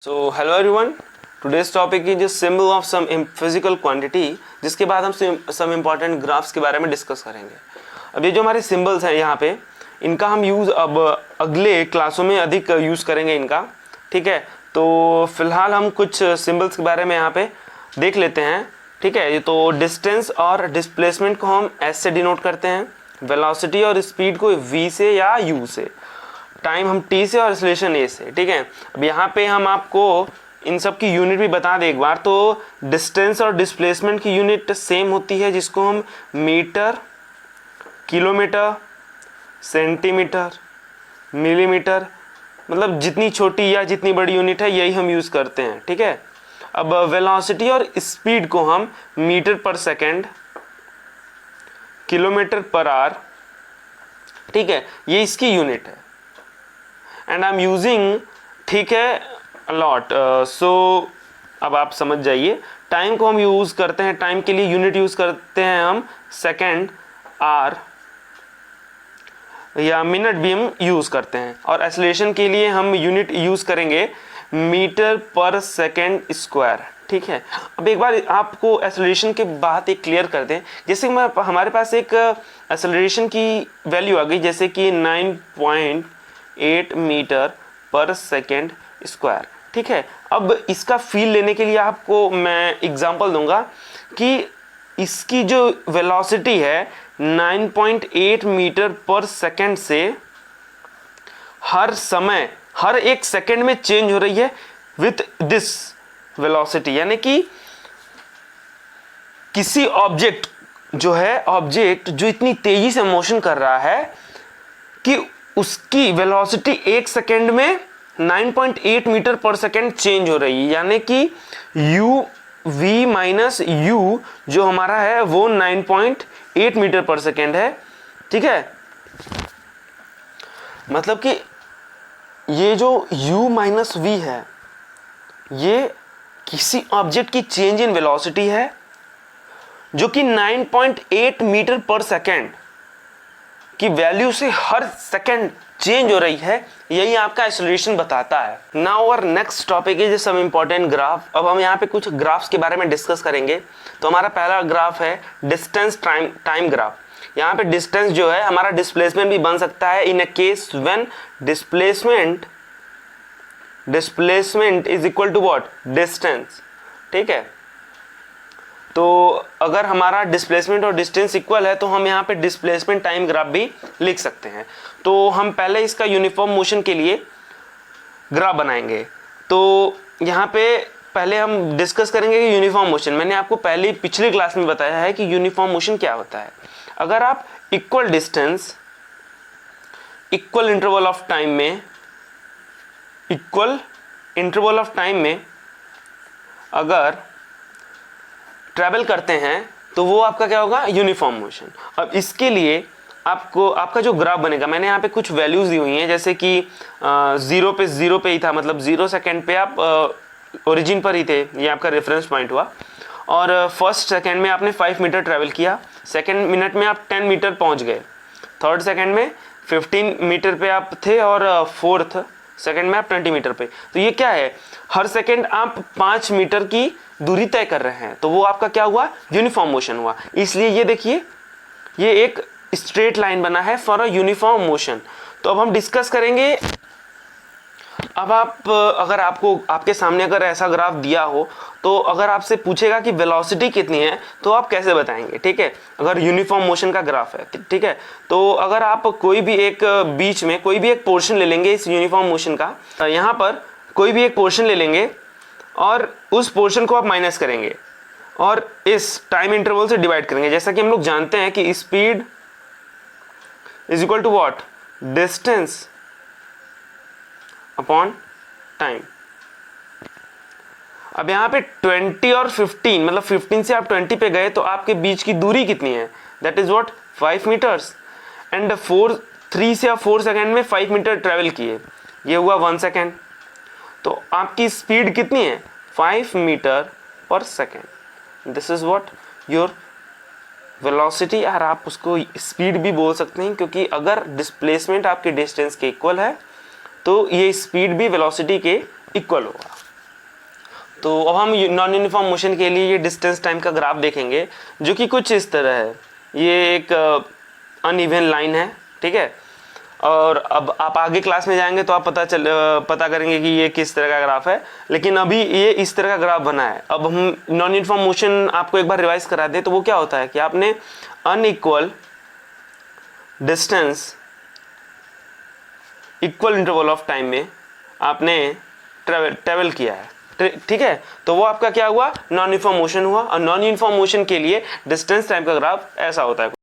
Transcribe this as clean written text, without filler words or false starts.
So hello everyone, today's topic is just symbol of some physical quantity, जिसके बाद हम some important graphs के बारे में डिस्कस करेंगे। अब ये जो हमारे सिम्बल्स हैं यहाँ पे, इनका हम यूज़ अब अगले क्लासों में अधिक यूज़ करेंगे इनका, ठीक है। तो फिलहाल हम कुछ सिम्बल्स के बारे में यहाँ पे देख लेते हैं, ठीक है। तो डिस्टेंस और डिस्प्लेसमेंट को हम एस से डिनोट करते हैं, वेलोसिटी और स्पीड को वी से या यू से, टाइम हम टी से और एक्सेलरेशन ए से, ठीक है। अब यहाँ पे हम आपको इन सब की यूनिट भी बता दें एक बार। तो डिस्टेंस और डिस्प्लेसमेंट की यूनिट सेम होती है, जिसको हम मीटर, किलोमीटर, सेंटीमीटर, मिलीमीटर, मतलब जितनी छोटी या जितनी बड़ी यूनिट है यही हम यूज़ करते हैं, ठीक है। अब वेलोसिटी और स्पीड को हम मीटर पर सेकेंड, किलोमीटर पर आवर, ठीक है, ये इसकी यूनिट है। एंड आई एम यूजिंग, ठीक है, अलॉट। सो अब आप समझ जाइए, टाइम को हम यूज़ करते हैं, टाइम के लिए यूनिट यूज़ करते हैं हम सेकेंड, आवर या मिनट भी हम यूज़ करते हैं। और एक्सेलरेशन के लिए हम यूनिट यूज़ करेंगे मीटर पर सेकेंड स्क्वायर, ठीक है। अब एक बार आपको एक्सेलरेशन के बात एक क्लियर कर दें। जैसे मैं हमारे पास एक एक्सेलरेशन की वैल्यू आ गई, जैसे कि 9.8 मीटर पर सेकेंड स्क्वायर, ठीक है। अब इसका फील लेने के लिए आपको मैं एग्जांपल दूंगा कि इसकी जो वेलोसिटी है 9.8 मीटर पर सेकेंड से हर समय, हर एक सेकेंड में चेंज हो रही है विथ दिस वेलोसिटी। यानी कि किसी ऑब्जेक्ट जो है, ऑब्जेक्ट जो इतनी तेजी से मोशन कर रहा है कि उसकी वेलोसिटी एक सेकेंड में 9.8 मीटर पर सेकेंड चेंज हो रही है। यानी कि u v माइनस u जो हमारा है वो 9.8 मीटर पर सेकेंड है, ठीक है। मतलब कि ये जो u माइनस v है, ये किसी ऑब्जेक्ट की चेंज इन वेलोसिटी है जो कि 9.8 मीटर पर सेकेंड की वैल्यू से हर सेकेंड चेंज हो रही है। यही आपका एक्सेलरेशन बताता है। Now our next topic is some important graph. अब हम यहाँ पे कुछ ग्राफ्स के बारे में डिस्कस करेंगे। तो हमारा पहला ग्राफ है डिस्टेंस टाइम ग्राफ। यहाँ पे डिस्टेंस जो है हमारा डिस्प्लेसमेंट भी बन सकता है in a case when displacement is equal to what, distance, ठीक है। तो अगर हमारा डिस्प्लेसमेंट और डिस्टेंस इक्वल है तो हम यहाँ पे डिस्प्लेसमेंट टाइम ग्राफ भी लिख सकते हैं। तो हम पहले इसका यूनिफॉर्म मोशन के लिए ग्राफ बनाएंगे। तो यहाँ पे पहले हम डिस्कस करेंगे कि यूनिफॉर्म मोशन। मैंने आपको पिछली क्लास में बताया है कि यूनिफॉर्म मोशन क्या होता है। अगर आप equal distance, equal interval of time में अगर ट्रैवल करते हैं तो वो आपका क्या होगा, यूनिफॉर्म मोशन। अब इसके लिए आपको आपका जो ग्राफ बनेगा, मैंने यहाँ पे कुछ वैल्यूज दी हुई हैं, जैसे कि 0 पे ही था, मतलब 0 सेकेंड पे आप ओरिजिन पर ही थे, ये आपका रेफरेंस पॉइंट हुआ। और फर्स्ट सेकेंड में आपने 5 मीटर ट्रैवल किया, सेकेंड मिनट में आप 10 मीटर पहुँच गए, थर्ड सेकेंड में 15 मीटर पे आप थे और फोर्थ सेकेंड में आप 20 मीटर पे। तो ये क्या है, हर सेकेंड आप 5 मीटर की दूरी तय कर रहे हैं। तो वो आपका क्या हुआ, यूनिफॉर्म मोशन हुआ। इसलिए ये देखिए, ये एक स्ट्रेट लाइन बना है फॉर अ यूनिफॉर्म मोशन। तो अब हम डिस्कस करेंगे। अब अगर आपको आपके सामने अगर ऐसा ग्राफ दिया हो, तो अगर आपसे पूछेगा कि वेलोसिटी कितनी है तो आप कैसे बताएंगे, ठीक है, अगर यूनिफॉर्म मोशन का ग्राफ है, ठीक है। तो अगर आप कोई भी एक बीच में कोई भी एक पोर्शन ले लेंगे इस यूनिफॉर्म मोशन का, यहाँ पर कोई भी एक पोर्शन ले लेंगे और उस पोर्शन को आप माइनस करेंगे और इस टाइम इंटरवल से डिवाइड करेंगे। जैसा कि हम लोग जानते हैं कि speed is equal to what, distance upon time. अब यहाँ पे 20 और 15, मतलब 15 से आप 20 पे गए तो आपके बीच की दूरी कितनी है, that is what, 5 metres. And 3 से आप 4 सेकेंड में 5 मीटर ट्रेवल किए, ये हुआ 1 सेकेंड। तो आपकी स्पीड कितनी है, 5 मीटर पर second. This is what your velocity, और आप उसको स्पीड भी बोल सकते हैं, क्योंकि अगर डिस्प्लेसमेंट आपके डिस्टेंस के इक्वल है तो ये स्पीड भी वेलोसिटी के इक्वल होगा। तो अब हम नॉन यूनिफॉर्म मोशन के लिए ये डिस्टेंस टाइम का ग्राफ देखेंगे, जो कि कुछ इस तरह है। ये एक अनइवन लाइन है, ठीक है। और अब आप आगे क्लास में जाएंगे तो आप पता करेंगे कि ये किस तरह का ग्राफ है, लेकिन अभी ये इस तरह का ग्राफ बना है। अब हम नॉन यूनिफॉर्म मोशन आपको एक बार रिवाइज करा दें तो वो क्या होता है कि आपने unequal distance equal interval of time में आपने ट्रेवल किया है, ठीक है। तो वो आपका क्या हुआ, नॉन यूनिफॉर्म मोशन हुआ। और नॉन यूनिफॉर्म मोशन के लिए डिस्टेंस टाइम का ग्राफ ऐसा होता है।